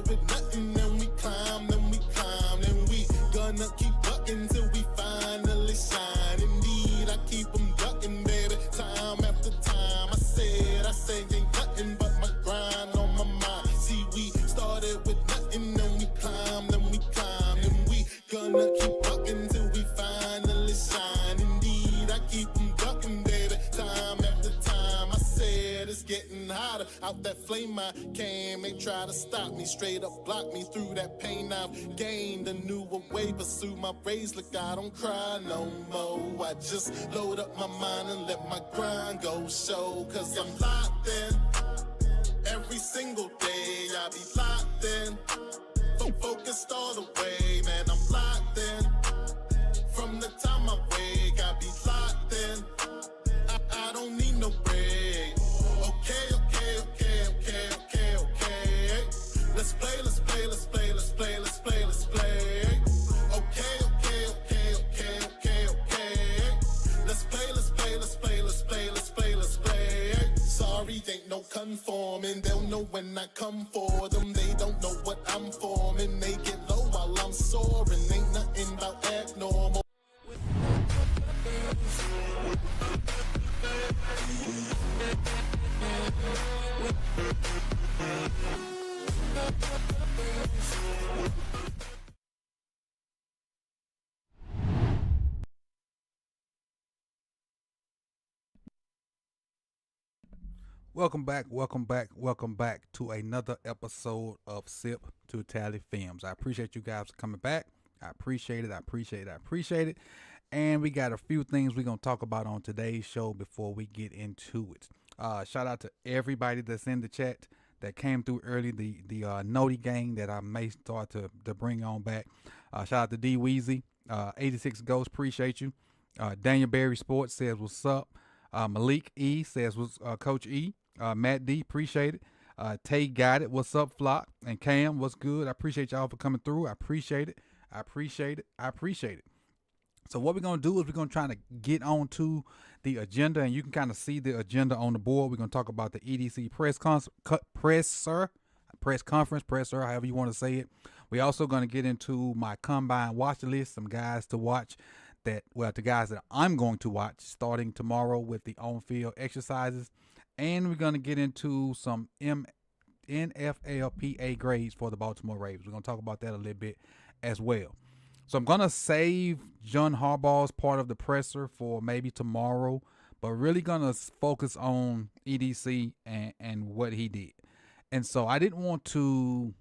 started with nothing, then we climb, then we gonna keep ducking till we finally shine. Indeed, I keep them ducking, baby, time after time. I said, ain't nothing but my grind on my mind. See, we started with nothing, then we climb, then we gonna keep ducking till we finally shine. Indeed, I keep them ducking, baby, time after time. I said, it's getting hotter. Out that flame I came, they try to stop me, straight up block me through that pain. I've gained a newer way, pursue my rays. Look, I don't cry no more. I just load up my mind and let my grind go show. Cause I'm locked in every single day. I be locked in, focused all the way, man. I'm locked in from the time I wake. I be locked in. I don't need no break. Okay. Let's play. Okay. Let's play. Sorry, ain't no conforming. They'll know when I come for them. They don't know what I'm forming. They get low while I'm soaring. Ain't nothing about abnormal. Welcome back to another episode of Sip to Tally Films. I appreciate you guys coming back. I appreciate it. And we got a few things we're going to talk about on today's show before we get into it. Shout out to everybody that's in the chat that came through early, the Noti gang that I may start to bring on back. Shout out to D Weezy, 86 Ghost, appreciate you. Daniel Berry Sports says what's up. Malik E says what's Coach E. Matt D, appreciate it. Tay got it. What's up, Flock? And Cam, what's good? I appreciate y'all for coming through. I appreciate it. So what we're going to do is we're going to try to get on to the agenda, and you can kind of see the agenda on the board. We're going to talk about the EDC press conference, however you want to say it. We're also going to get into my combine watch list, some guys to watch the guys that I'm going to watch starting tomorrow with the on-field exercises. And we're going to get into some NFLPA grades for the Baltimore Ravens. We're going to talk about that a little bit as well. So I'm going to save John Harbaugh's part of the presser for maybe tomorrow, but really going to focus on EDC and what he did. And so I didn't want to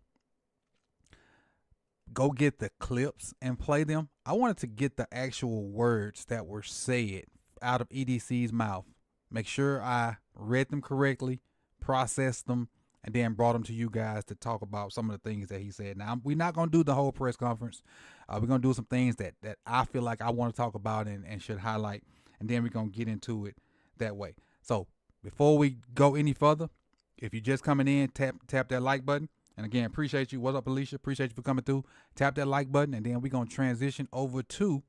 go get the clips and play them. I wanted to get the actual words that were said out of EDC's mouth. Make sure I read them correctly, processed them, and then brought them to you guys to talk about some of the things that he said. Now, we're not going to do the whole press conference. We're going to do some things that I feel like I want to talk about and should highlight, and then we're going to get into it that way. So before we go any further, if you're just coming in, tap that like button. And again, appreciate you. What's up, Alicia? Appreciate you for coming through. Tap that like button, and then we're going to transition over to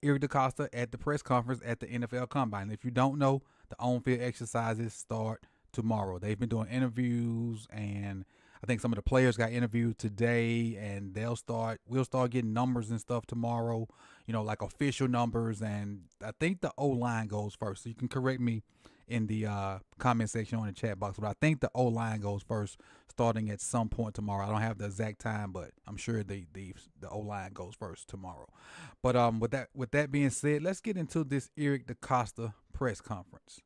Eric DaCosta at the press conference at the NFL Combine. If you don't know, the on-field exercises start tomorrow. They've been doing interviews, and I think some of the players got interviewed today, and we'll start getting numbers and stuff tomorrow, like official numbers. And I think the O-line goes first. So you can correct me in the comment section on the chat box, but I think the O-line goes first, starting at some point tomorrow. I don't have the exact time, but I'm sure the O-line goes first tomorrow. But with that being said, let's get into this Eric DaCosta press conference.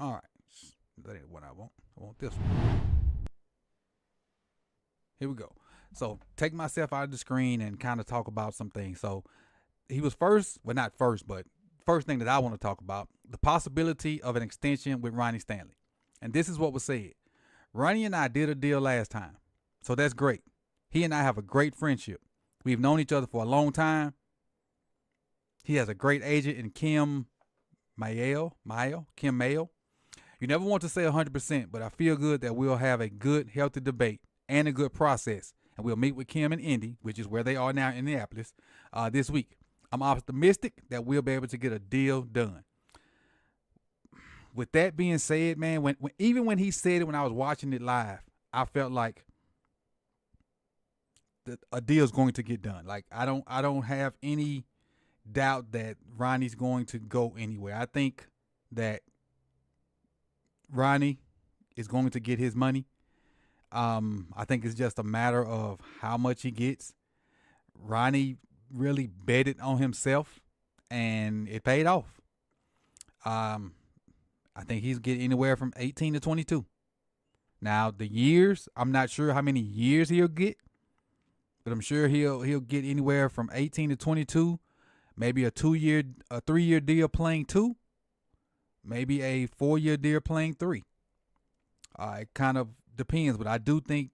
All right, that ain't what I want. I want this one. Here we go. So take myself out of the screen and kind of talk about some things. So he was not first, but first thing that I want to talk about, the possibility of an extension with Ronnie Stanley. And this is what was said. Ronnie and I did a deal last time, so that's great. He and I have a great friendship. We've known each other for a long time. He has a great agent in Kim Mayo. You never want to say 100%, but I feel good that we'll have a good, healthy debate and a good process. And we'll meet with Kim in Indy, which is where they are now in Indianapolis, this week. I'm optimistic that we'll be able to get a deal done. with that being said, man, when even when he said it when I was watching it live, I felt like a deal's going to get done. Like I don't have any doubt that Ronnie's going to go anywhere. I think that Ronnie is going to get his money. I think it's just a matter of how much he gets. Ronnie really betted on himself, and it paid off. I think he's getting anywhere from 18 to 22. Now the years, I'm not sure how many years he'll get, but I'm sure he'll get anywhere from 18 to 22. Maybe a 3-year deal playing 2, maybe a 4-year deal playing 3. It kind of depends, but I do think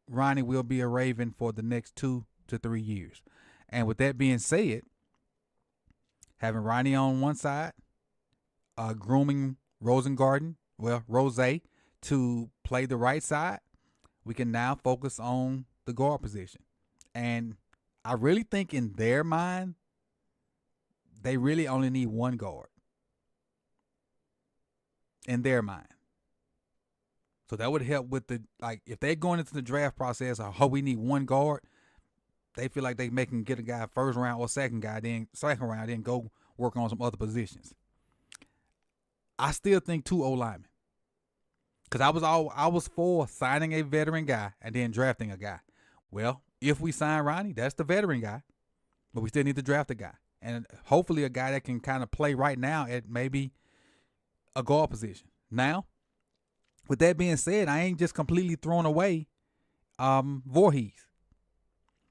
Ronnie will be a Raven for the next 2 to 3 years. And with that being said, having Ronnie on one side, grooming Rosengarten, Rose, to play the right side, we can now focus on the guard position. And I really think in their mind, they really only need one guard. In their mind. So that would help with if they're going into the draft process, we need one guard, they feel like they can get a guy first round or second round, then go work on some other positions. I still think 2 O-linemen. Because I was for signing a veteran guy and then drafting a guy. Well, if we sign Ronnie, that's the veteran guy. But we still need to draft a guy. And hopefully a guy that can kind of play right now at maybe a guard position. Now, with that being said, I ain't just completely throwing away Voorhees.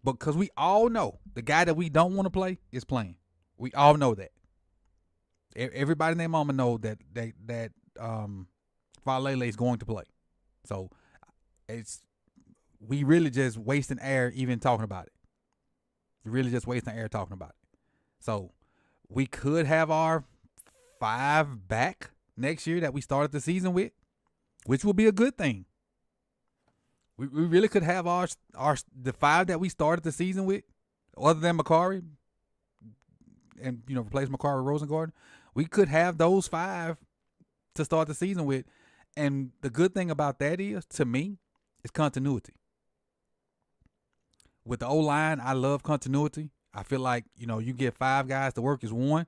Because we all know the guy that we don't want to play is playing. We all know that. Everybody in their mama know that Falele is going to play. So we really just wasting air even talking about it. We really just wasting air talking about it. So we could have our 5 back next year that we started the season with, which will be a good thing. We really could have the 5 that we started the season with, other than Makari, and replace Makari with Rosengarten. We could have those 5 to start the season with, and the good thing about that is, to me, is continuity. With the O-line, I love continuity. I feel like you get 5 guys to work as one,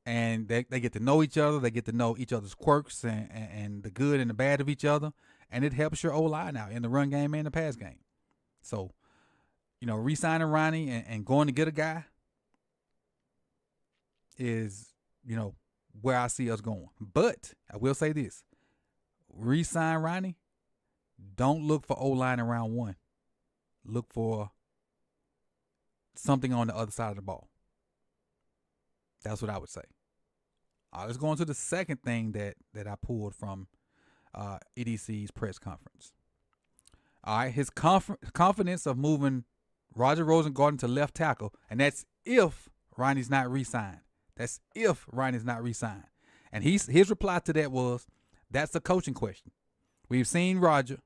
and they get to know each other. They get to know each other's quirks and the good and the bad of each other. And it helps your O-line out in the run game and the pass game. So, re-signing Ronnie and going to get a guy is, where I see us going. But I will say this. Re-sign Ronnie, don't look for O-line in round 1. Look for something on the other side of the ball. That's what I would say. Let's go on to the second thing that I pulled from EDC's press conference. All right, his confidence of moving Roger Rosengarten to left tackle, and that's if Ronnie's not re-signed. That's if Ronnie's not re-signed. And his reply to that was, that's a coaching question. We think Roger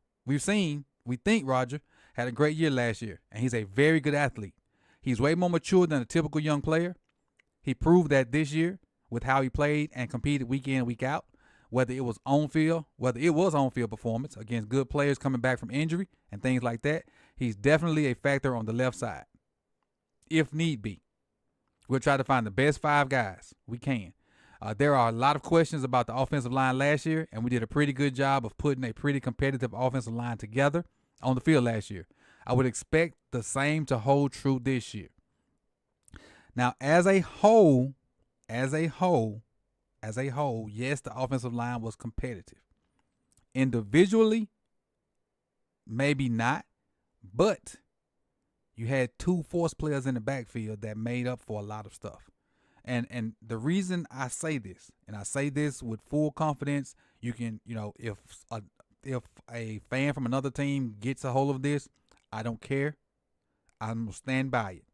had a great year last year, and he's a very good athlete. He's way more mature than a typical young player. He proved that this year with how he played and competed week in, week out. Whether it was on-field performance against good players coming back from injury and things like that, he's definitely a factor on the left side, if need be. We'll try to find the best 5 guys we can. There are a lot of questions about the offensive line last year, and we did a pretty good job of putting a pretty competitive offensive line together on the field last year. I would expect the same to hold true this year. Now, as a whole, yes, the offensive line was competitive. Individually, maybe not, but you had 2 force players in the backfield that made up for a lot of stuff. And the reason I say this, and I say this with full confidence, you can, if a fan from another team gets a hold of this, I don't care. I'm going to stand by it.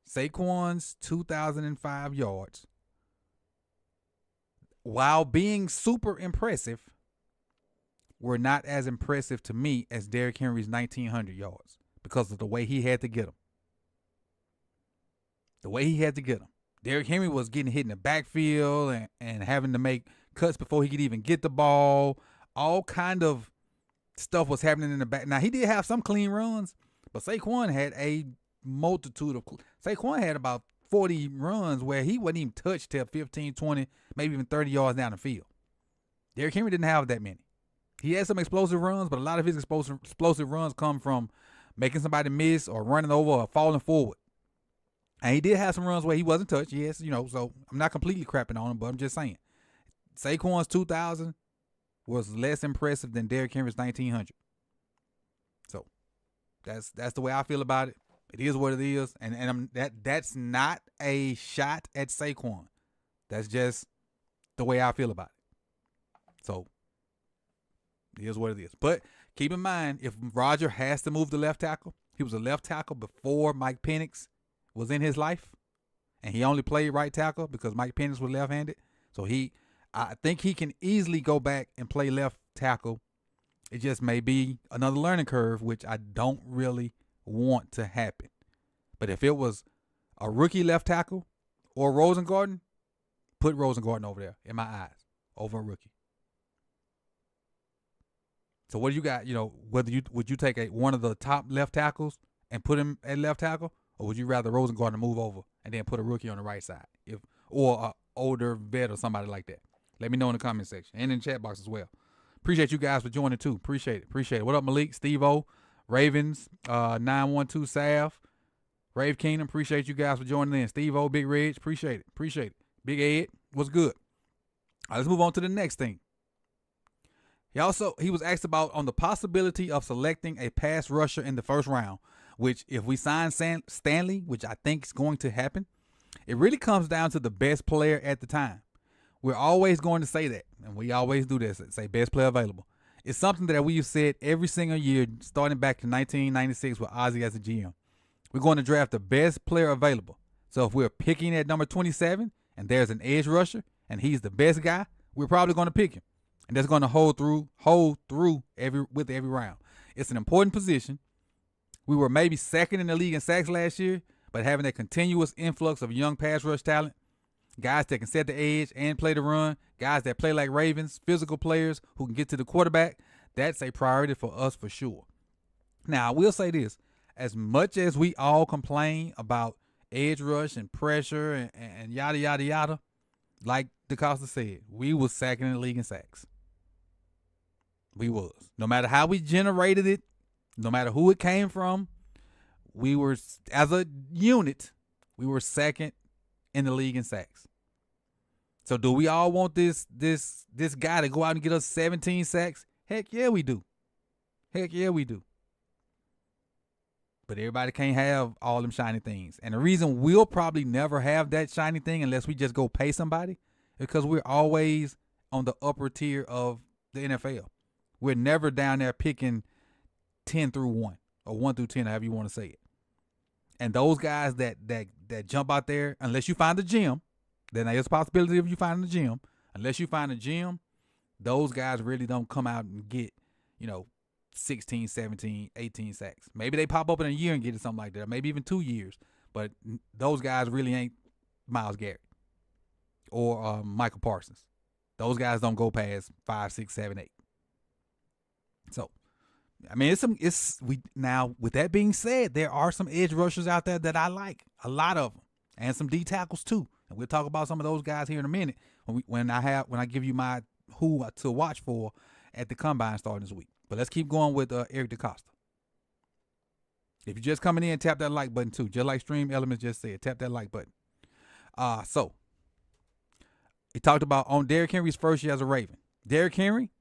Saquon's 2,005 yards, while being super impressive, were not as impressive to me as Derrick Henry's 1,900 yards because of the way he had to get them. Derrick Henry was getting hit in the backfield and having to make cuts before he could even get the ball. All kind of stuff was happening in the back. Now, he did have some clean runs, but Saquon had a multitude of – Saquon had about 40 runs where he wasn't even touched till 15, 20, maybe even 30 yards down the field. Derrick Henry didn't have that many. He had some explosive runs, but a lot of his explosive runs come from making somebody miss or running over or falling forward. And he did have some runs where he wasn't touched, yes, so I'm not completely crapping on him, but I'm just saying. Saquon's 2,000 was less impressive than Derrick Henry's 1,900. So that's the way I feel about it. It is what it is, and that's not a shot at Saquon. That's just the way I feel about it. So it is what it is. But keep in mind, if Roger has to move the left tackle, he was a left tackle before Mike Penix was in his life, and he only played right tackle because Mike Penix was left-handed. So I think he can easily go back and play left tackle. It just may be another learning curve, which I don't really want to happen. But if it was a rookie left tackle or Rosengarten, put Rosengarten over there in my eyes over a rookie. So what do you got? Would you take one of the top left tackles and put him at left tackle, or would you rather Rosengarten move over and then put a rookie on the right side, or an older vet or somebody like that? Let me know in the comment section and in the chat box as well. Appreciate you guys for joining too. Appreciate it. What up, Malik, Steve-O, Ravens, 912 Sav, Rave Kingdom. Appreciate you guys for joining in. Steve-O, Big Reg. Appreciate it. Big Ed, what's good? All right, let's move on to the next thing. He was asked about on the possibility of selecting a pass rusher in the first round, which if we sign Stanley, which I think is going to happen, it really comes down to the best player at the time. We're always going to say that, and we always do this, say best player available. It's something that we've said every single year, starting back to 1996 with Ozzie as a GM. We're going to draft the best player available. So if we're picking at number 27 and there's an edge rusher and he's the best guy, we're probably going to pick him. And that's going to hold through every round. It's an important position. We were maybe second in the league in sacks last year, but having a continuous influx of young pass rush talent, guys that can set the edge and play the run, guys that play like Ravens, physical players who can get to the quarterback, that's a priority for us for sure. Now, I will say this. As much as we all complain about edge rush and pressure and yada, yada, yada, like DeCosta said, we was second in the league in sacks. We was. No matter how we generated it, no matter who it came from, we were, as a unit, we were second in the league in sacks. So do we all want this guy to go out and get us 17 sacks? Heck yeah, we do. But everybody can't have all them shiny things. And the reason we'll probably never have that shiny thing unless we just go pay somebody is because we're always on the upper tier of the NFL. We're never down there picking 10 through 1 or 1 through 10, however you want to say it. And those guys that jump out there, unless you find a gym, then there's a possibility of you finding a gym. Unless you find a gym, those guys really don't come out and get, 16, 17, 18 sacks. Maybe they pop up in a year and get it something like that, maybe even 2 years. But those guys really ain't Myles Garrett or Michael Parsons. Those guys don't go past 5, 6, 7, 8. So, I mean, now with that being said, there are some edge rushers out there that I like, a lot of them, and some D tackles too. And we'll talk about some of those guys here in a minute when I give you my who to watch for at the combine starting this week. But let's keep going with Eric DeCosta. If you're just coming in, tap that like button too, just like Stream Elements just said. Tap that like button. So he talked about on Derrick Henry's first year as a Raven. Derrick Henry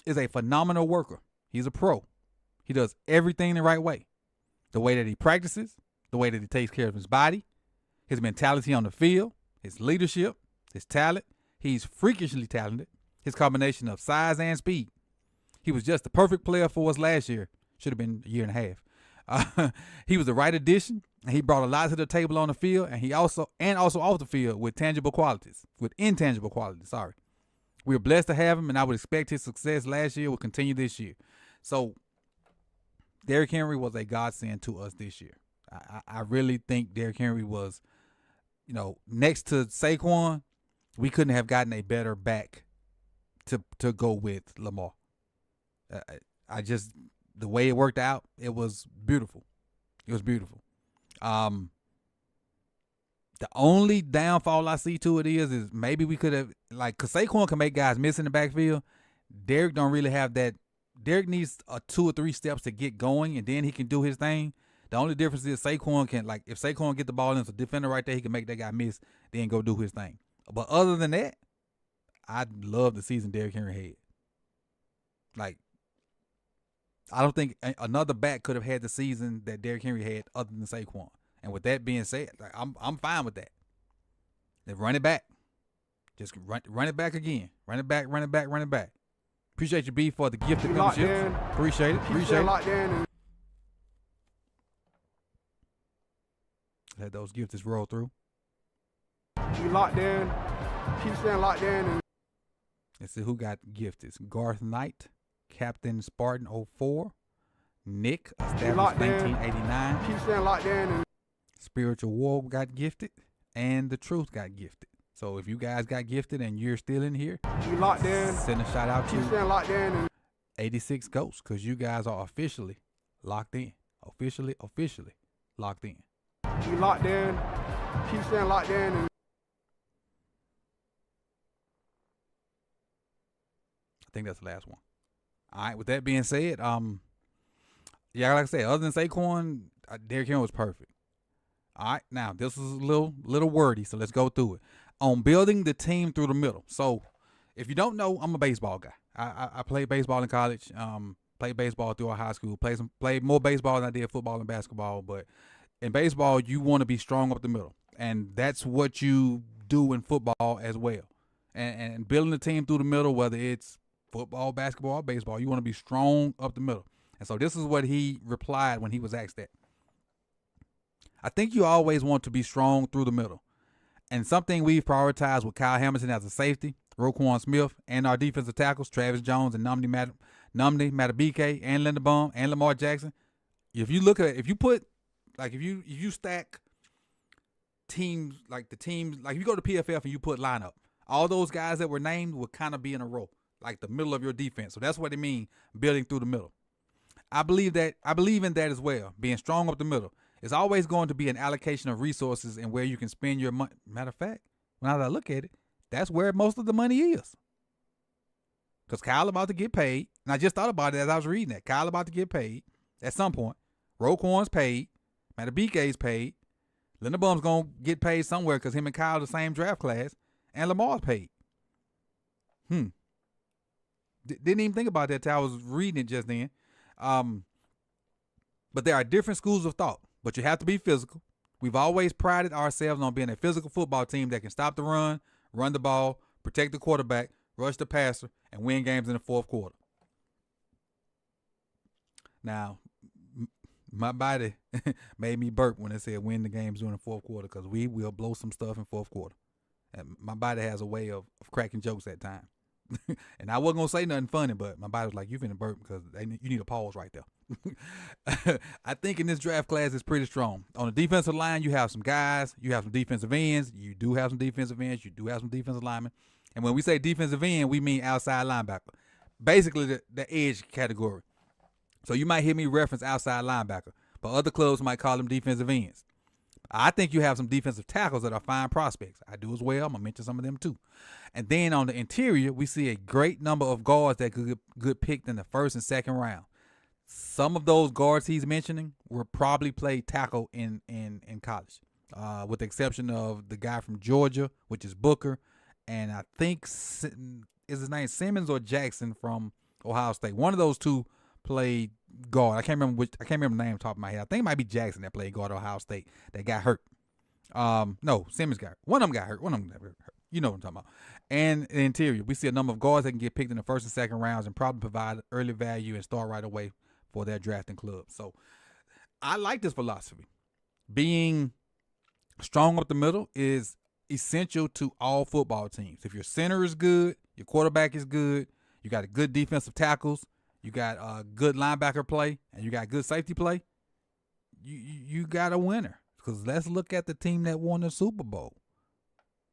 is a phenomenal worker. He's a pro. He does everything the right way. The way that he practices, the way that he takes care of his body, his mentality on the field, his leadership, his talent. He's freakishly talented. His combination of size and speed. He was just the perfect player for us last year. Should have been a year and a half. He was the right addition, and he brought a lot to the table on the field, and he also off the field with intangible qualities. Sorry. We were blessed to have him, and I would expect his success last year will continue this year. So Derrick Henry was a godsend to us this year. I really think Derrick Henry was, next to Saquon, we couldn't have gotten a better back to go with Lamar. The way it worked out, it was beautiful. It was beautiful. The only downfall I see to it is maybe we could have, like, because Saquon can make guys miss in the backfield. Derrick don't really have that. Derrick needs 2 or 3 steps to get going, and then he can do his thing. The only difference is Saquon can, like, if Saquon get the ball and it's a defender right there, he can make that guy miss, then go do his thing. But other than that, I'd love the season Derrick Henry had. Like, I don't think another back could have had the season that Derrick Henry had other than Saquon. And with that being said, like, I'm fine with that. Then run it back. Just run it back again. Run it back. Appreciate you, B, for the gifted membership. Appreciate it. Let those gifts roll through. You locked in. Keep staying locked in. Let's see who got gifted. Garth Knight, Captain Spartan 04, Nick, established 1989. Keep staying locked in. Spiritual War got gifted, and The Truth got gifted. So if you guys got gifted and you're still in here, you locked in. Send a shout out to Keep staying locked in. 86 Ghosts, because you guys are officially locked in. Officially locked in. You locked in. Keep staying locked in. I think that's the last one. All right. With that being said, yeah, like I said, other than Saquon, Derrick Henry was perfect. All right. Now this is a little wordy, so let's go through it. On building the team through the middle. So, if you don't know, I'm a baseball guy. I played baseball in college. Played baseball through our high school. Played more baseball than I did football and basketball. But in baseball, you want to be strong up the middle, and that's what you do in football as well. And building a team through the middle, whether it's football, basketball, or baseball, you want to be strong up the middle. And so this is what he replied when he was asked that. I think you always want to be strong through the middle. And something we've prioritized with Kyle Hamilton as a safety, Roquan Smith, and our defensive tackles, Travis Jones and Numney Matabike, and Linderbaum, and Lamar Jackson. If you stack teams, like the teams, like if you go to PFF and you put lineup, all those guys that were named would kind of be in a row, like the middle of your defense. So that's what they mean, building through the middle. I believe in that as well, being strong up the middle. It's always going to be an allocation of resources and where you can spend your money. Matter of fact, when I look at it, that's where most of the money is. Because Kyle about to get paid. And I just thought about it as I was reading that. Kyle about to get paid at some point. Roquan's paid. Matabike's paid. Linderbaum's going to get paid somewhere because him and Kyle are the same draft class. And Lamar's paid. Didn't even think about that till I was reading it just then. But there are different schools of thought. But you have to be physical. We've always prided ourselves on being a physical football team that can stop the run the ball, protect the quarterback, rush the passer, and win games in the fourth quarter. Now, my body made me burp when it said win the games during the fourth quarter because we will blow some stuff in fourth quarter. And my body has a way of cracking jokes at times. And I wasn't going to say nothing funny, but my body was like, you finna burp because you need a pause right there. I think in this draft class, it's pretty strong. On the defensive line, you have some guys. You have some defensive ends. You do have some defensive ends. You do have some defensive linemen. And when we say defensive end, we mean outside linebacker. Basically, the edge category. So you might hear me reference outside linebacker, but other clubs might call them defensive ends. I think you have some defensive tackles that are fine prospects. I do as well. I'm going to mention some of them too. And then on the interior, we see a great number of guards that could get picked in the first and second round. Some of those guards he's mentioning were probably played tackle in college, with the exception of the guy from Georgia, which is Booker, and I think is his name Simmons or Jackson from Ohio State. One of those two played guard. I can't remember the name off the top of my head. I think it might be Jackson that played guard at Ohio State that got hurt. No, Simmons got hurt. One of them got hurt. One of them got hurt. You know what I'm talking about. And the interior, we see a number of guards that can get picked in the first and second rounds and probably provide early value and start right away for their drafting club. So I like this philosophy. Being strong up the middle is essential to all football teams. If your center is good, your quarterback is good, you got a good defensive tackles, you got a good linebacker play, and you got good safety play, you got a winner. Because let's look at the team that won the Super Bowl.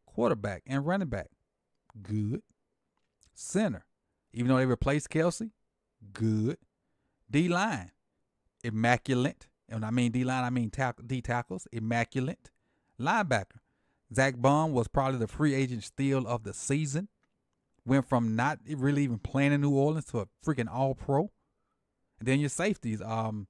Quarterback and running back, good. Center, even though they replaced Kelsey, good. D-line, immaculate. And when I mean D-line, I mean D tackles, immaculate. Linebacker, Zach Bond was probably the free agent steal of the season. Went from not really even playing in New Orleans to a freaking all-pro. And then your safeties, your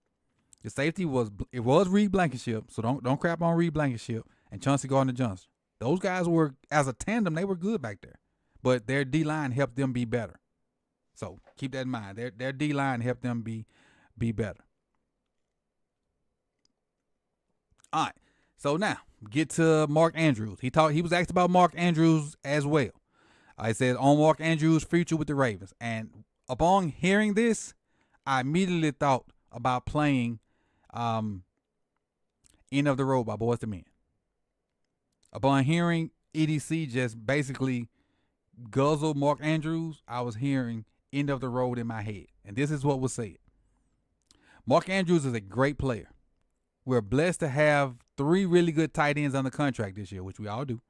safety was Reed Blankenship, so don't crap on Reed Blankenship and Chauncey Gardner-Johnson. Those guys were, as a tandem, they were good back there. But their D-line helped them be better. So keep that in mind. Their D-line helped them be better. All right. So now get to Mark Andrews. He was asked about Mark Andrews as well. I said on Mark Andrews' future with the Ravens. And upon hearing this, I immediately thought about playing End of the Road by Boyz II Men. Upon hearing EDC just basically guzzle Mark Andrews, I was hearing End of the Road in my head. And this is what was said. Mark Andrews is a great player. We're blessed to have 3 really good tight ends under contract this year, which we all do.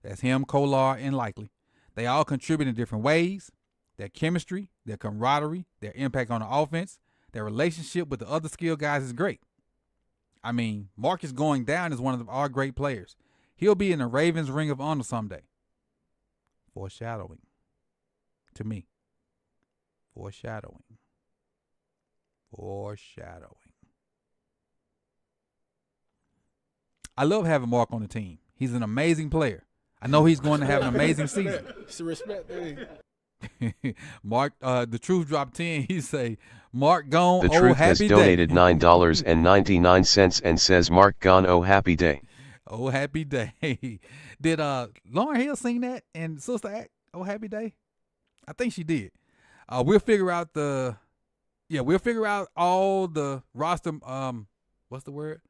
That's him, Kolar, and Likely. They all contribute in different ways. Their chemistry, their camaraderie, their impact on the offense, their relationship with the other skilled guys is great. I mean, Marcus going down is one of our great players. He'll be in the Ravens Ring of Honor someday. Foreshadowing. To me. Foreshadowing. I love having Mark on the team. He's an amazing player. I know he's going to have an amazing season. It's a respect thing. Mark, the truth dropped 10. He say, Mark gone, The oh Truth has happy donated day. $9.99 and says Mark gone, oh happy day. Oh happy day. Did Lauren Hill sing that in Sister Act? Oh happy day? I think she did. We'll figure out all the roster what's the word?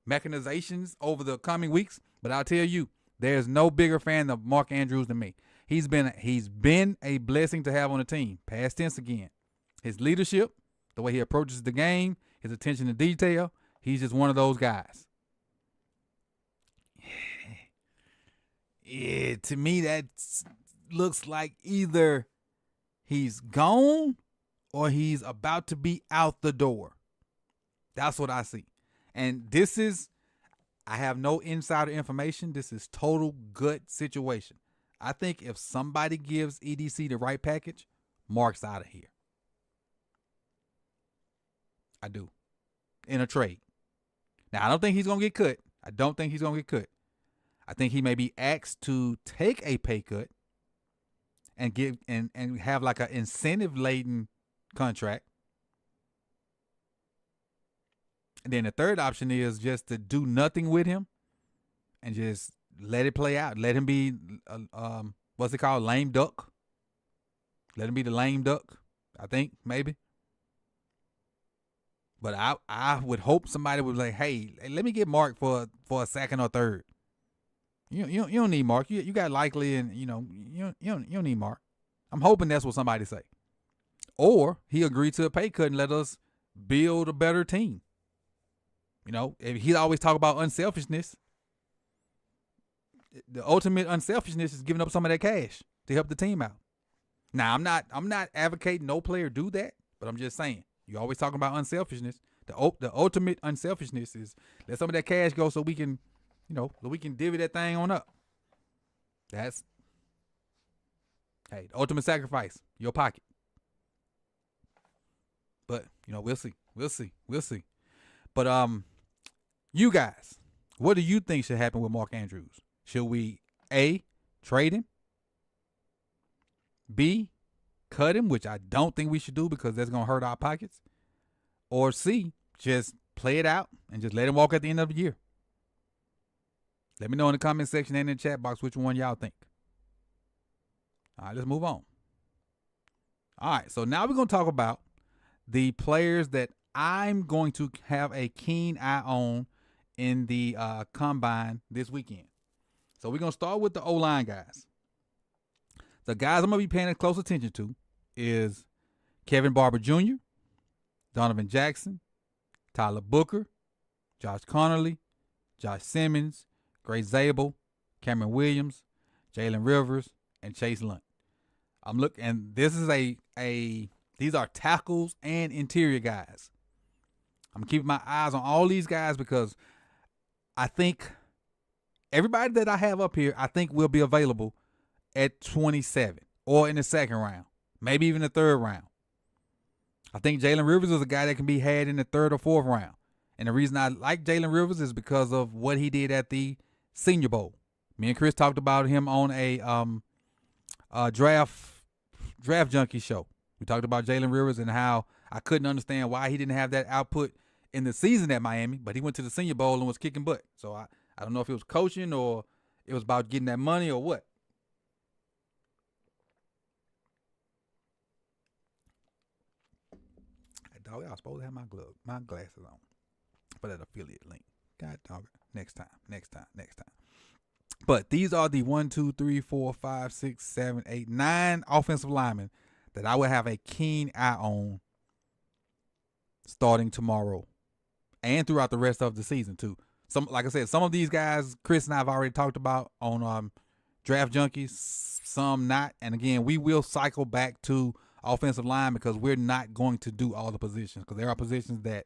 Mechanizations over the coming weeks. But I'll tell you, there's no bigger fan of Mark Andrews than me. He's been a blessing to have on the team. Past tense again. His leadership, the way he approaches the game, his attention to detail, he's just one of those guys. Yeah, to me that looks like either he's gone or he's about to be out the door. That's what I see. And I have no insider information. This is total gut situation. I think if somebody gives EDC the right package, Mark's out of here. I do. In a trade. Now, I don't think he's going to get cut. I think he may be asked to take a pay cut and give and have like an incentive-laden contract. And then the third option is just to do nothing with him and just let it play out. Let him be, what's it called? Lame duck. Let him be the lame duck, I think, maybe. But I would hope somebody would be like, hey, let me get Mark for a second or third. You don't need Mark. You got Likely and, you don't need Mark. I'm hoping that's what somebody say. Or he agreed to a pay cut and let us build a better team. If he always talk about unselfishness. The ultimate unselfishness is giving up some of that cash to help the team out. Now, I'm not advocating no player do that, but I'm just saying, you always talking about unselfishness. The ultimate unselfishness is let some of that cash go so we can, so we can divvy that thing on up. That's, the ultimate sacrifice, your pocket. But, we'll see. But, you guys, what do you think should happen with Mark Andrews? Should we, A, trade him? B, cut him, which I don't think we should do because that's going to hurt our pockets? Or C, just play it out and just let him walk at the end of the year? Let me know in the comment section and in the chat box which one y'all think. All right, let's move on. All right, so now we're going to talk about the players that I'm going to have a keen eye on in the combine this weekend. So we're going to start with the O-line guys. The guys I'm going to be paying close attention to is Kevin Barber Jr., Donovan Jackson, Tyler Booker, Josh Connolly, Josh Simmons, Gray Zabel, Cameron Williams, Jalen Rivers, and Chase Lunt. I'm looking, and this is these are tackles and interior guys. I'm keeping my eyes on all these guys because I think everybody that I have up here, I think will be available at 27 or in the second round, maybe even the third round. I think Jalen Rivers is a guy that can be had in the third or fourth round. And the reason I like Jalen Rivers is because of what he did at the Senior Bowl. Me and Chris talked about him on a draft junkie show. We talked about Jalen Rivers and how I couldn't understand why he didn't have that output in the season at Miami, but he went to the Senior Bowl and was kicking butt. So I don't know if it was coaching or it was about getting that money or what. Dog, I was supposed to have my glasses on for that affiliate link. God dog it. Next time. But these are the 1, 2, 3, 4, 5, 6, 7, 8, 9 offensive linemen that I would have a keen eye on starting tomorrow and throughout the rest of the season too. Like I said, some of these guys Chris and I have already talked about on Draft Junkies, some not. And again, we will cycle back to offensive line because we're not going to do all the positions because there are positions that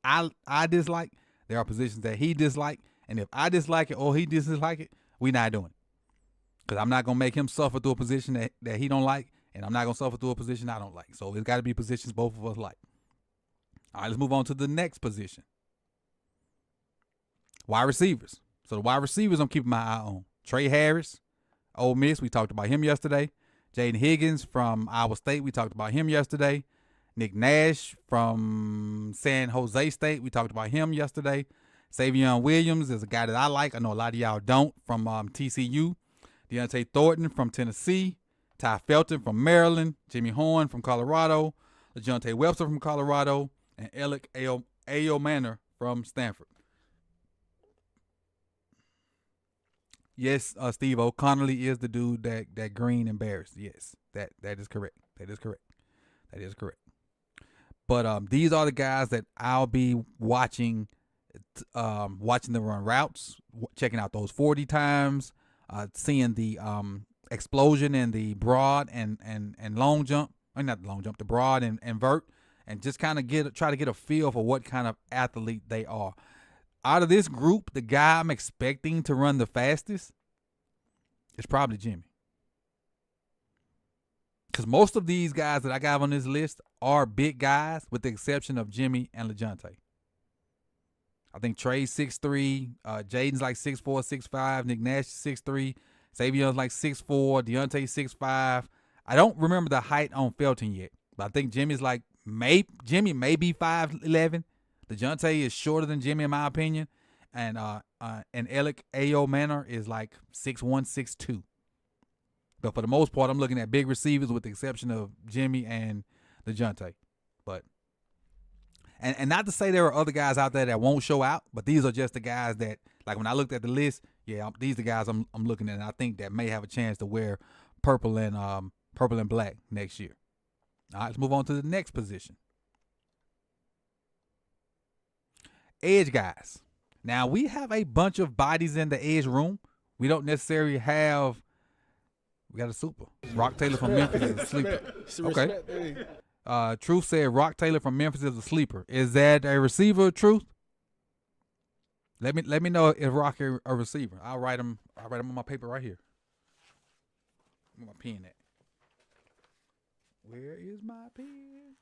I dislike. There are positions that he dislikes. And if I dislike it or he dislike it, we're not doing it. Because I'm not going to make him suffer through a position that he don't like, and I'm not going to suffer through a position I don't like. So it's got to be positions both of us like. All right, let's move on to the next position. Wide receivers. So the wide receivers I'm keeping my eye on. Trey Harris, Ole Miss. We talked about him yesterday. Jaden Higgins from Iowa State. We talked about him yesterday. Nick Nash from San Jose State. We talked about him yesterday. Savion Williams is a guy that I like. I know a lot of y'all don't, from TCU. Deontay Thornton from Tennessee. Ty Felton from Maryland. Jimmy Horn from Colorado. LeJounte Webster from Colorado. And Alec Manor from Stanford. Yes, Steve O'Connelly is the dude that Green embarrassed. Yes, that is correct. That is correct. But these are the guys that I'll be watching the run routes, checking out those 40 times, seeing the explosion in the broad and long jump, or not the long jump, the broad and vert, and just kind of try to get a feel for what kind of athlete they are. Out of this group, the guy I'm expecting to run the fastest is probably Jimmy. Because most of these guys that I got on this list are big guys, with the exception of Jimmy and LeJounte. I think Trey's 6'3", Jaden's like 6'4", 6'5", Nick Nash is 6'3", Savion's like 6'4", Deontay's 6'5". I don't remember the height on Felton yet, but I think Jimmy may be 5'11". LeJounte is shorter than Jimmy in my opinion, and Alec Manor is like 6'1", 6'2". But for the most part, I'm looking at big receivers with the exception of Jimmy and LeJounte. But and not to say there are other guys out there that won't show out, but these are just the guys that, like, when I looked at the list, these are the guys I'm looking at, and I think that may have a chance to wear purple and black next year. All right, let's move on to the next position. Edge guys. Now, we have a bunch of bodies in the edge room. We don't necessarily have. We got a super. Rock Taylor from Memphis is a sleeper. Okay. Truth said Rock Taylor from Memphis is a sleeper. Is that a receiver, Truth? Let me know if Rock is a receiver. I'll write him on my paper right here. Where's my pen at? Where is my pen?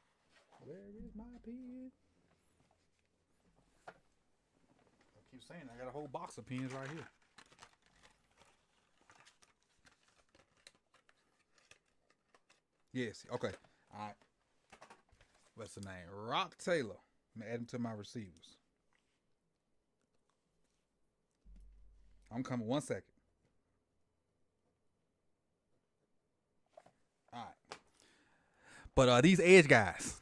I keep saying I got a whole box of pens right here. Yes. Okay. All right. What's the name? Rock Taylor. I'm gonna add him to my receivers. I'm coming. 1 second. All right. But these edge guys,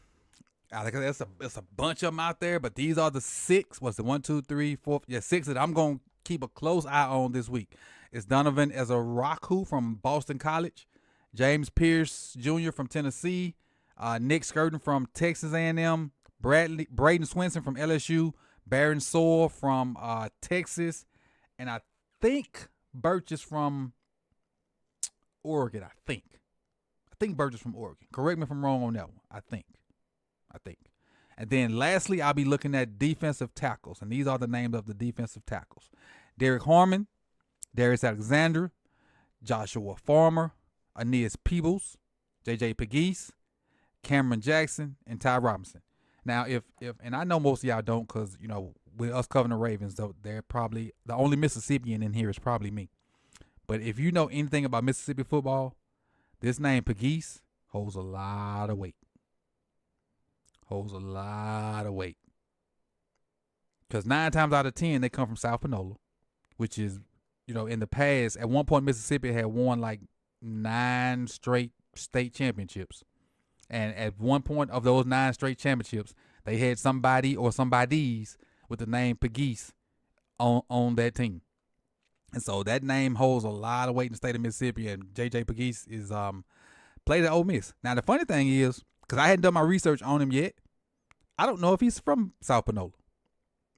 like I said, it's a bunch of them out there. But these are the 6. What's the 1, 2, 3, 4? Yeah, 6 that I'm gonna keep a close eye on this week. It's Donovan Ezaraku from Boston College. James Pierce Jr. from Tennessee, Nick Skirton from Texas A&M, Braden Swinson from LSU, Baron Sewell from Texas, and I think Burch is from Oregon. I think Burgess from Oregon. Correct me if I'm wrong on that one. I think. And then lastly, I'll be looking at defensive tackles. And these are the names of the defensive tackles. Derrick Harmon, Darius Alexander, Joshua Farmer, Aeneas Peebles, J.J. Pegues, Cameron Jackson, and Ty Robinson. Now, if and I know most of y'all don't because, you know, with us covering the Ravens, though, they're probably the only Mississippian in here is probably me. But if you know anything about Mississippi football, this name Pegues holds a lot of weight. Because 9 times out of 10, they come from South Panola, which is, you know, in the past, at one point, Mississippi had won like 9 straight state championships. And at one point of those 9 straight championships, they had somebody or somebodies with the name Pegues on that team. And so that name holds a lot of weight in the state of Mississippi, and J.J. Pegues is played at Ole Miss. Now, the funny thing is, because I hadn't done my research on him yet, I don't know if he's from South Panola.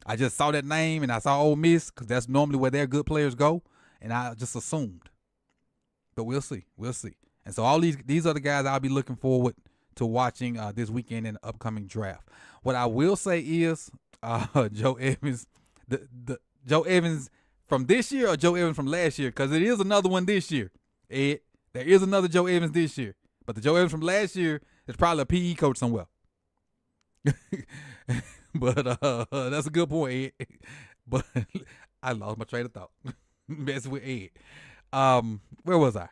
I just saw that name, and I saw Ole Miss, because that's normally where their good players go, and I just assumed. But we'll see. And so all these are the guys I'll be looking forward to watching this weekend in the upcoming draft. What I will say is Joe Evans, the Joe Evans from this year or Joe Evans from last year, because it is another one this year. Ed, there is another Joe Evans this year. But the Joe Evans from last year is probably a PE coach somewhere. But that's a good point, Ed. But I lost my train of thought. Messing with Ed. Where was I?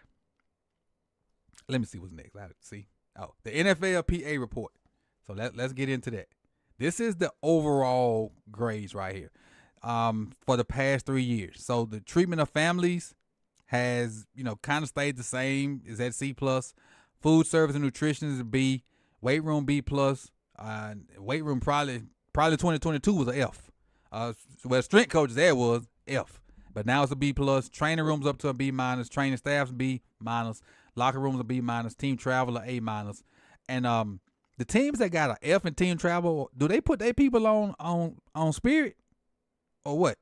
Let me see what's next. The NFLPA report. So let's get into that. This is the overall grades right here for the past 3 years. So the treatment of families has, you know, kind of stayed the same. Is at C+. Food service and nutrition is a B. Weight room B+. Weight room probably 2022 was an F. Well, strength coaches there was F. But now it's a B+. Training rooms up to a B-. Training staff's B-. Locker rooms a B-. Team travel a A-. And the teams that got an F in team travel, do they put their people on Spirit or what?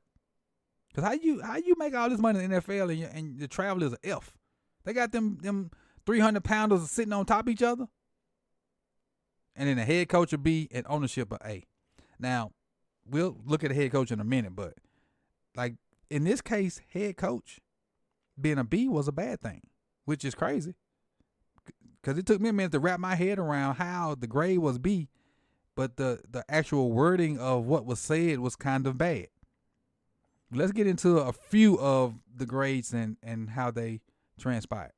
Because how you make all this money in the NFL and the travel is an F? They got them 300-pounders sitting on top of each other. And then the head coach a B and ownership a A. Now, we'll look at the head coach in a minute, but like in this case, head coach being a B was a bad thing, which is crazy. Because it took me a minute to wrap my head around how the grade was B, but the actual wording of what was said was kind of bad. Let's get into a few of the grades and how they transpired.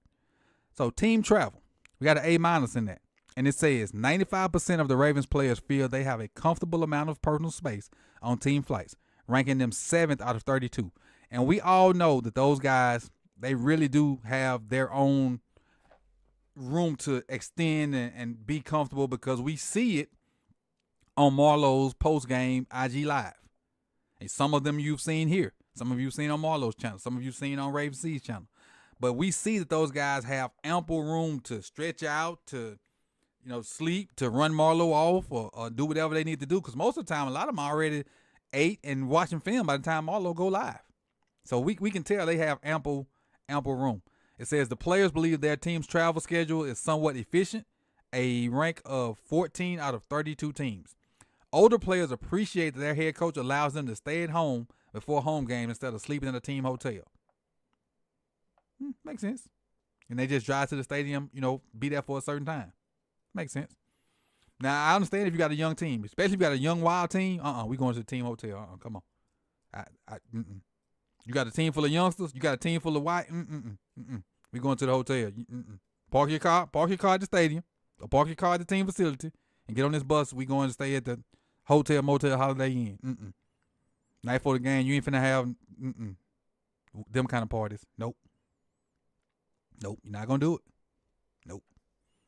So team travel, we got an A- in that. And it says 95% of the Ravens players feel they have a comfortable amount of personal space on team flights, ranking them 7th out of 32. And we all know that those guys, they really do have their own room to extend and be comfortable, because we see it on Marlowe's post-game IG Live. And some of them you've seen here. Some of you seen on Marlowe's channel. Some of you seen on Raven C's channel. But we see that those guys have ample room to stretch out, to, you know, sleep, to run Marlowe off or do whatever they need to do. Because most of the time, a lot of them already ate and watching film by the time Marlowe go live. So we can tell they have ample room. It says the players believe their team's travel schedule is somewhat efficient, a rank of 14 out of 32 teams. Older players appreciate that their head coach allows them to stay at home before home games instead of sleeping in a team hotel. Makes sense. And they just drive to the stadium, you know, be there for a certain time. Makes sense. Now, I understand if you got a young team, especially if you got a young, wild team. We going to the team hotel. Come on. You got a team full of youngsters. You got a team full of white. We going to the hotel. Park your car at the stadium, or park your car at the team facility, and get on this bus. We going to stay at the hotel, motel, Holiday Inn. Night for the game, you ain't finna have them kind of parties. Nope, you're not gonna do it. Nope.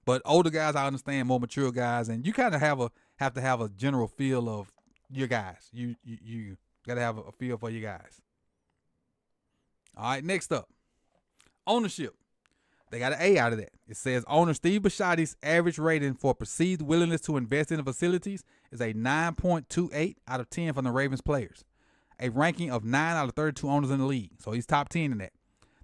But older guys, I understand, more mature guys, and you kind of have to have a general feel of your guys. You gotta have a feel for your guys. All right, next up, ownership. They got an A out of that. It says owner Steve Bisciotti's average rating for perceived willingness to invest in the facilities is a 9.28 out of 10 from the Ravens players, a ranking of 9 out of 32 owners in the league. So he's top 10 in that.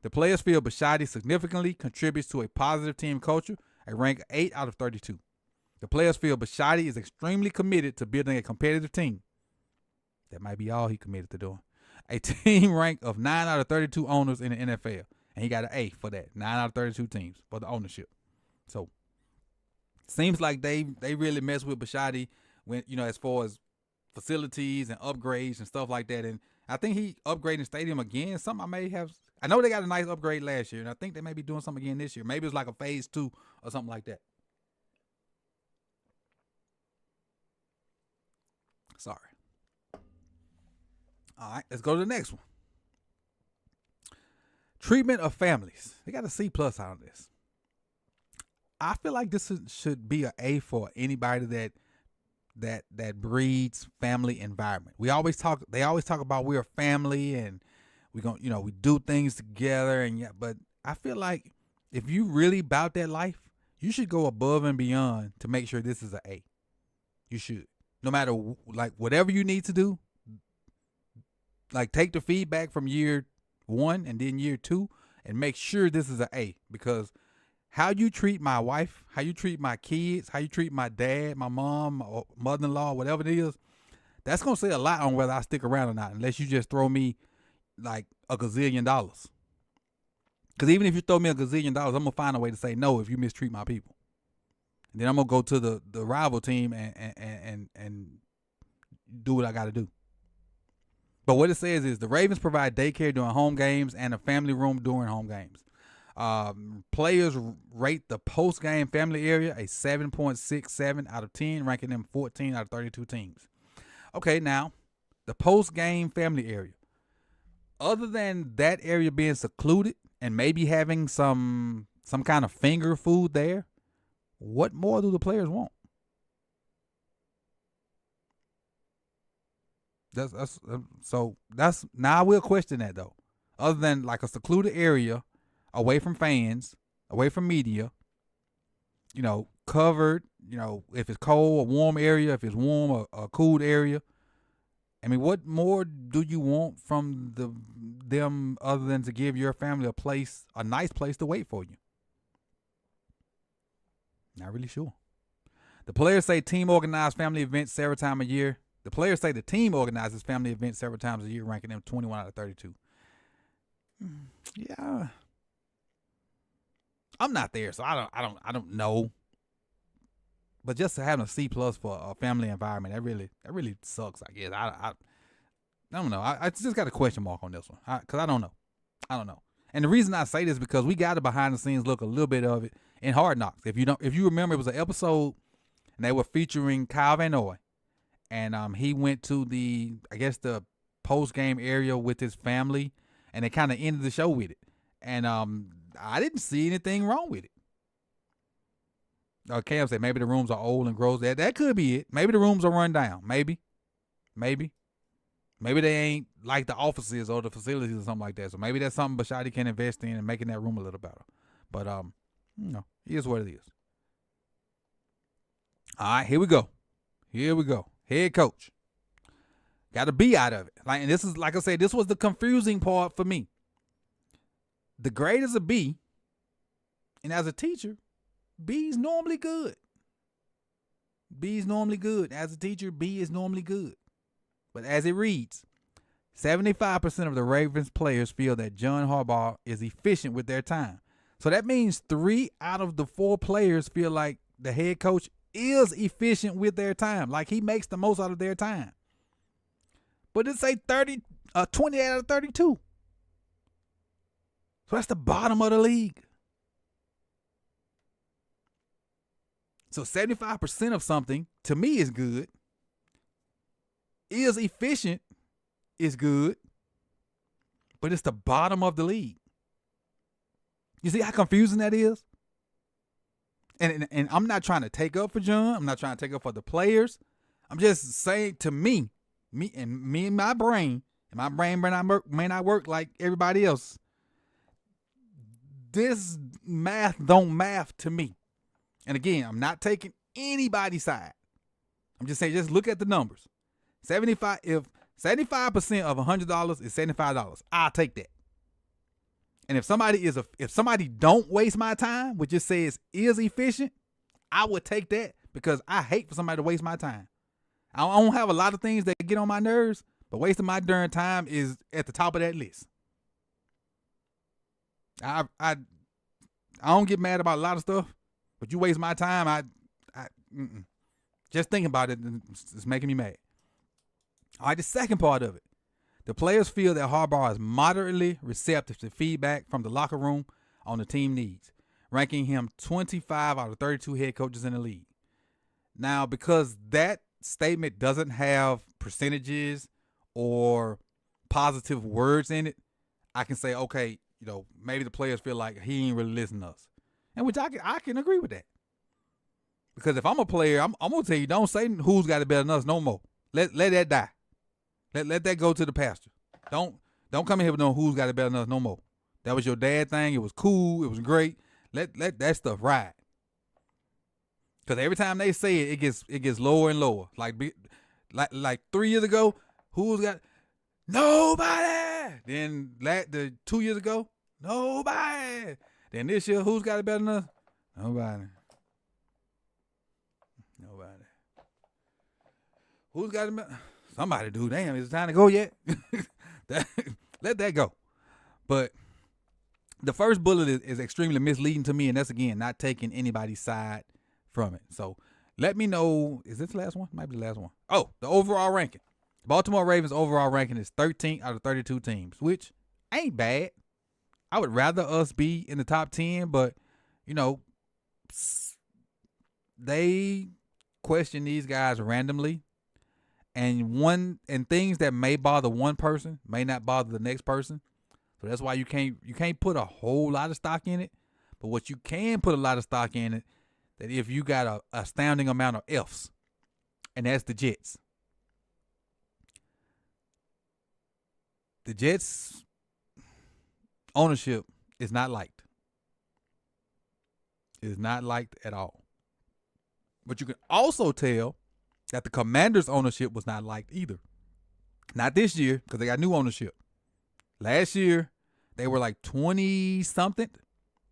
The players feel Bisciotti significantly contributes to a positive team culture, a rank 8 out of 32. The players feel Bisciotti is extremely committed to building a competitive team. That might be all he committed to doing. A team rank of 9 out of 32 owners in the NFL. And he got an A for that. 9 out of 32 teams for the ownership. So, seems like they really mess with Bisciotti when, as far as facilities and upgrades and stuff like that. And I think he upgraded the stadium again. I know they got a nice upgrade last year, and I think they may be doing something again this year. Maybe it's like a phase 2 or something like that. Sorry. All right, let's go to the next one. Treatment of families. They got a C+ on this. I feel like this should be an A for anybody that breeds family environment. They always talk about we're a family and we do things together but I feel like if you really about that life, you should go above and beyond to make sure this is an A. You should. No matter whatever you need to do, take the feedback from year 1 and then year 2 and make sure this is an A, because how you treat my wife, how you treat my kids, how you treat my dad, my mom, or mother-in-law, whatever it is, that's going to say a lot on whether I stick around or not, unless you just throw me like $1 gazillion. Because even if you throw me $1 gazillion, I'm going to find a way to say no if you mistreat my people. And then I'm going to go to the rival team and do what I got to do. But what it says is the Ravens provide daycare during home games and a family room during home games. Players rate the post-game family area a 7.67 out of 10, ranking them 14 out of 32 teams. Okay, now, the post-game family area. Other than that area being secluded and maybe having some kind of finger food there, what more do the players want? Now I will question that though. Other than like a secluded area, away from fans, away from media, covered, if it's cold, a warm area, if it's warm, a cool area. I mean, what more do you want from them other than to give your family a nice place to wait for you? Not really sure. The players say team organized family events several times a year. The players say the team organizes family events several times a year, ranking them 21 out of 32. Yeah. I'm not there, so I don't know. But just having a C+ for a family environment, that really sucks, I guess. I don't know. I just got a question mark on this one. Because I don't know. And the reason I say this is because we got a behind the scenes look, a little bit of it in Hard Knocks. If you remember, it was an episode and they were featuring Kyle Van Noy. And he went to the post-game area with his family, and they kind of ended the show with it. And I didn't see anything wrong with it. Cam said maybe the rooms are old and gross. That could be it. Maybe the rooms are run down. Maybe they ain't like the offices or the facilities or something like that. So maybe that's something Bisciotti can invest in and making that room a little better. But it is what it is. All right, here we go. Head coach. Got a B out of it. And this is, like I said, this was the confusing part for me. The grade is a B, and as a teacher, B is normally good. As a teacher, B is normally good. But as it reads, 75% of the Ravens players feel that John Harbaugh is efficient with their time. So that means 3 out of the 4 players feel like the head coach is efficient with their time. Like he makes the most out of their time. But it say 28 out of 32. So that's the bottom of the league. So 75% of something, to me, is good. Is efficient is good. But it's the bottom of the league. You see how confusing that is? And I'm not trying to take up for John. I'm not trying to take up for the players. I'm just saying to me and my brain, and my brain may not work like everybody else. This math don't math to me. And again, I'm not taking anybody's side. I'm just saying, just look at the numbers. If 75% of $100 is $75, I'll take that. And if somebody don't waste my time, which just says is efficient, I would take that because I hate for somebody to waste my time. I don't have a lot of things that get on my nerves, but wasting my darn time is at the top of that list. I don't get mad about a lot of stuff, but you waste my time, just thinking about it, it's making me mad. All right, the second part of it. The players feel that Harbaugh is moderately receptive to feedback from the locker room on the team needs, ranking him 25 out of 32 head coaches in the league. Now, because that statement doesn't have percentages or positive words in it, I can say, okay, maybe the players feel like he ain't really listening to us. And which I can agree with that. Because if I'm a player, I'm going to tell you, don't say who's got it better than us no more. Let that die. Let that go to the pasture. Don't come in here with no who's got it better than us no more. That was your dad thing. It was cool. It was great. Let that stuff ride. Because every time they say it, it gets lower and lower. Like 3 years ago, who's got nobody? Then the 2 years ago, nobody. Then this year, who's got it better than us? Nobody. Who's got it better? Somebody do. Damn, is it time to go yet? Let that go. But the first bullet is extremely misleading to me, and that's, again, not taking anybody's side from it. So let me know. Is this the last one? Might be the last one. Oh, the overall ranking. Baltimore Ravens overall ranking is 13th out of 32 teams, which ain't bad. I would rather us be in the top 10, but, they question these guys randomly. And things that may bother one person may not bother the next person. So that's why you can't put a whole lot of stock in it. But what you can put a lot of stock in it, that if you got a astounding amount of F's, and that's the Jets. The Jets ownership is not liked. It is not liked at all. But you can also tell that the Commanders' ownership was not liked either. Not this year, because they got new ownership. Last year, they were like 20-something.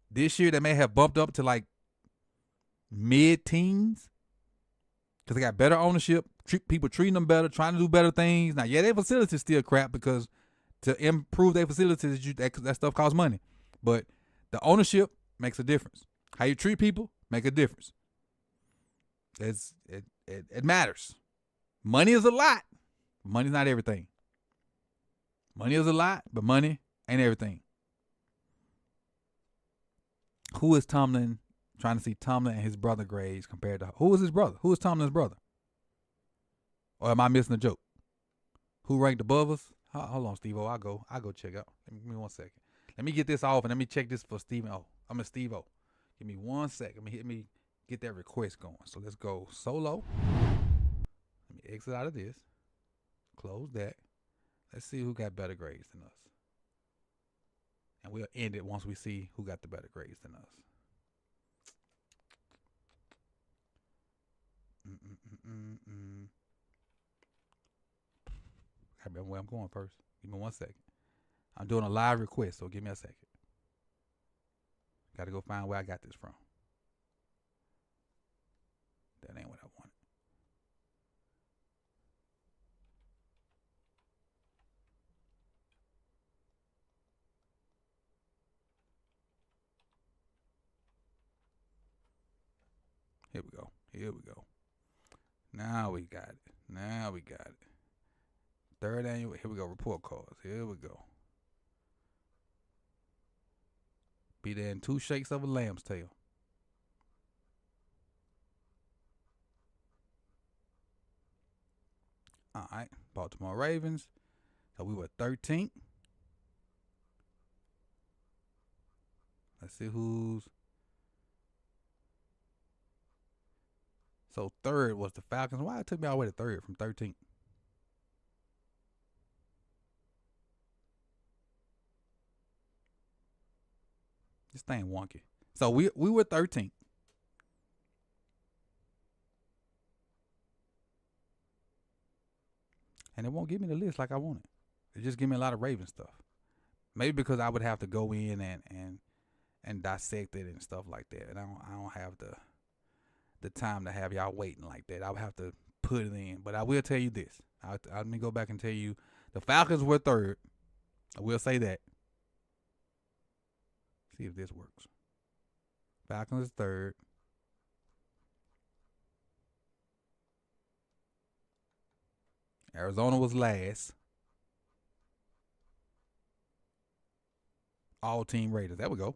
This year, they may have bumped up to like mid-teens because they got better ownership, people treating them better, trying to do better things. Now, yeah, their facilities still crap because to improve their facilities, that stuff costs money. But the ownership makes a difference. How you treat people make a difference. It matters. Money is a lot. Money's not everything. Money is a lot, but money ain't everything. Who is Tomlin? Trying to see Tomlin and his brother grades compared to who is his brother? Who is Tomlin's brother? Or am I missing a joke? Who ranked above us? Hold on, Steve-O. I'll go check out. Give me 1 second. Let me get this off and let me check this for Steve-O. I'm a Steve-O. Give me 1 second. Let me get that request going. So let's go solo. Let me exit out of this. Close that. Let's see who got better grades than us. And we'll end it once we see who got the better grades than us. I remember where I'm going first. Give me 1 second. I'm doing a live request, so give me a second. Got to go find where I got this from. That ain't what I wanted. Here we go. Now we got it. Third annual. Here we go. Report cards. Here we go. Be there in 2 shakes of a lamb's tail. All right. Baltimore Ravens. So we were 13th. Let's see who's. So third was the Falcons. Why it took me all the way to third from 13th? This thing wonky. So we were 13th. And it won't give me the list like I wanted. It just give me a lot of Raven stuff. Maybe because I would have to go in and dissect it and stuff like that. And I don't have the time to have y'all waiting like that. I would have to put it in. But I will tell you this. Let me go back and tell you the Falcons were third. I will say that. See if this works. Falcons is third. Arizona was last. All team ratings. There we go.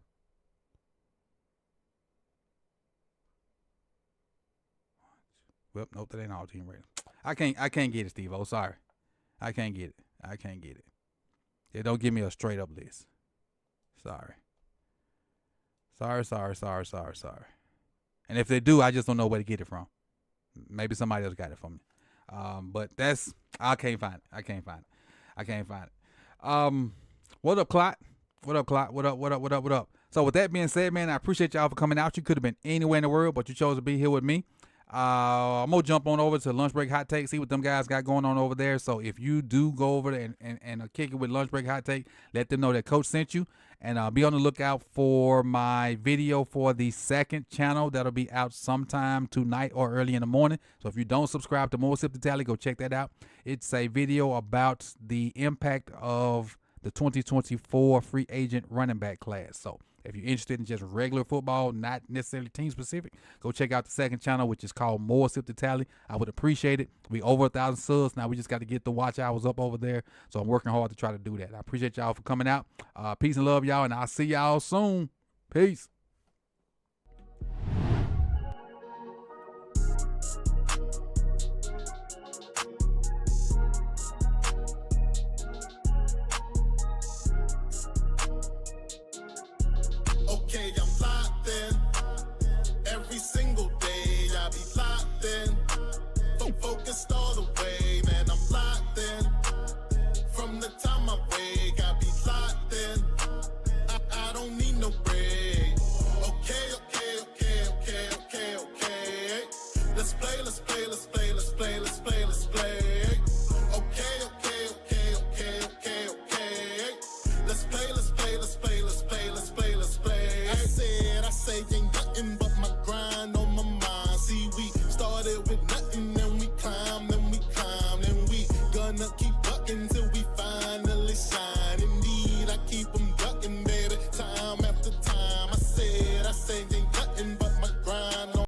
Well, nope, that ain't all team ratings. I can't get it, Steve. Oh, sorry. I can't get it. It don't give me a straight up list. Sorry. And if they do, I just don't know where to get it from. Maybe somebody else got it from me. But I can't find it. What up, Clot? What up? So with that being said, man, I appreciate y'all for coming out. You could have been anywhere in the world, but you chose to be here with me. I'm gonna jump on over to Lunch Break Hot Take, see what them guys got going on over there. So if you do go over there and kick it with Lunch Break Hot Take, let them know that Coach sent you. And be on the lookout for my video for the second channel that'll be out sometime tonight or early in the morning. So if you don't subscribe to More Sip to Tally, go check that out. It's a video about the impact of the 2024 free agent running back class. So if you're interested in just regular football, not necessarily team specific, go check out the second channel, which is called More Sip to Tally. I would appreciate it. We over 1,000 subs. Now we just got to get the watch hours up over there. So I'm working hard to try to do that. I appreciate y'all for coming out. Peace and love, y'all, and I'll see y'all soon. Peace.